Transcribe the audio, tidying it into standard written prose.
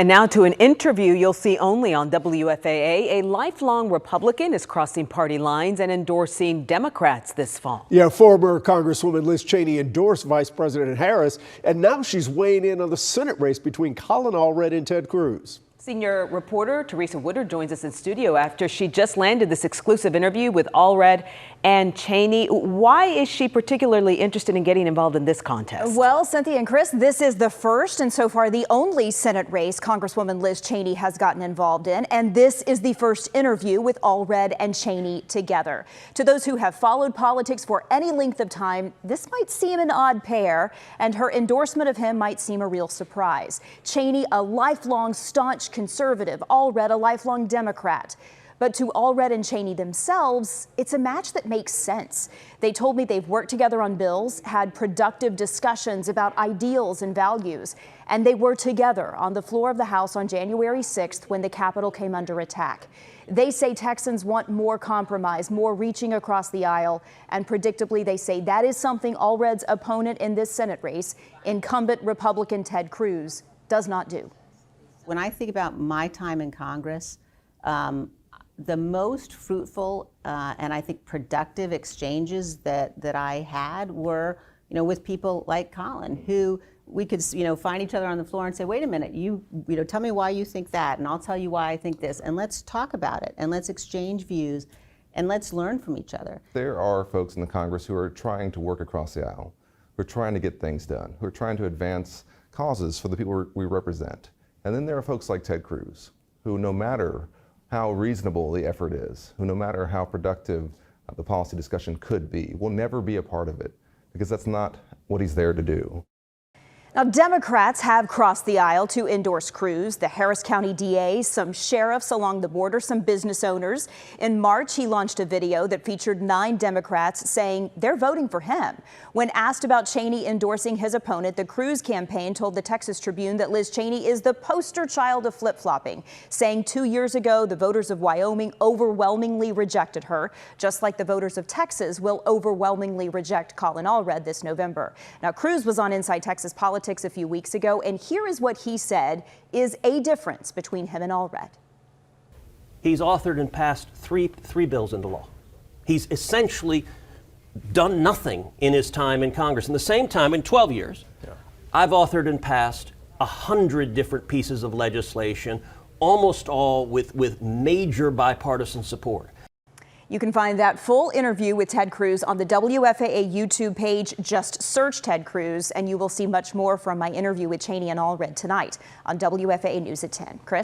And now to an interview you'll see only on WFAA. A lifelong Republican is crossing party lines and endorsing Democrats this fall. Yeah, former Congresswoman Liz Cheney endorsed Vice President Harris, and now she's weighing in on the Senate race between Colin Allred and Ted Cruz. Senior reporter Teresa Woodard joins us in studio after she just landed this exclusive interview with Allred and Cheney. Why is she particularly interested in getting involved in this contest? Well, Cynthia and Chris, this is the first and so far the only Senate race Congresswoman Liz Cheney has gotten involved in, and this is the first interview with Allred and Cheney together. To those who have followed politics for any length of time, this might seem an odd pair, and her endorsement of him might seem a real surprise. Cheney, a lifelong staunch conservative, Allred, a lifelong Democrat. But to Allred and Cheney themselves, it's a match that makes sense. They told me they've worked together on bills, had productive discussions about ideals and values, and they were together on the floor of the House on January 6th when the Capitol came under attack. They say Texans want more compromise, more reaching across the aisle, and predictably they say that is something Allred's opponent in this Senate race, incumbent Republican Ted Cruz, does not do. When I think about my time in Congress, the most fruitful and I think productive exchanges that I had were, with people like Colin, who we could, find each other on the floor and say, wait a minute, you tell me why you think that, and I'll tell you why I think this, and let's talk about it, and let's exchange views, and let's learn from each other. There are folks in the Congress who are trying to work across the aisle, who are trying to get things done, who are trying to advance causes for the people we represent. And then there are folks like Ted Cruz, who no matter how reasonable the effort is, who no matter how productive the policy discussion could be, will never be a part of it, because that's not what he's there to do. Now, Democrats have crossed the aisle to endorse Cruz, the Harris County DA, some sheriffs along the border, some business owners. In March, he launched a video that featured 9 Democrats saying they're voting for him. When asked about Cheney endorsing his opponent, the Cruz campaign told the Texas Tribune that Liz Cheney is the poster child of flip-flopping, saying 2 years ago the voters of Wyoming overwhelmingly rejected her, just like the voters of Texas will overwhelmingly reject Colin Allred this November. Now, Cruz was on Inside Texas Politics a few weeks ago, and here is what he said is a difference between him and Allred. He's authored and passed three bills into law. He's essentially done nothing in his time in Congress. In the same time, in 12 years, I've authored and passed 100 different pieces of legislation, almost all with major bipartisan support. You can find that full interview with Ted Cruz on the WFAA YouTube page. Just search Ted Cruz, and you will see much more from my interview with Cheney and Allred tonight on WFAA News at 10. Chris?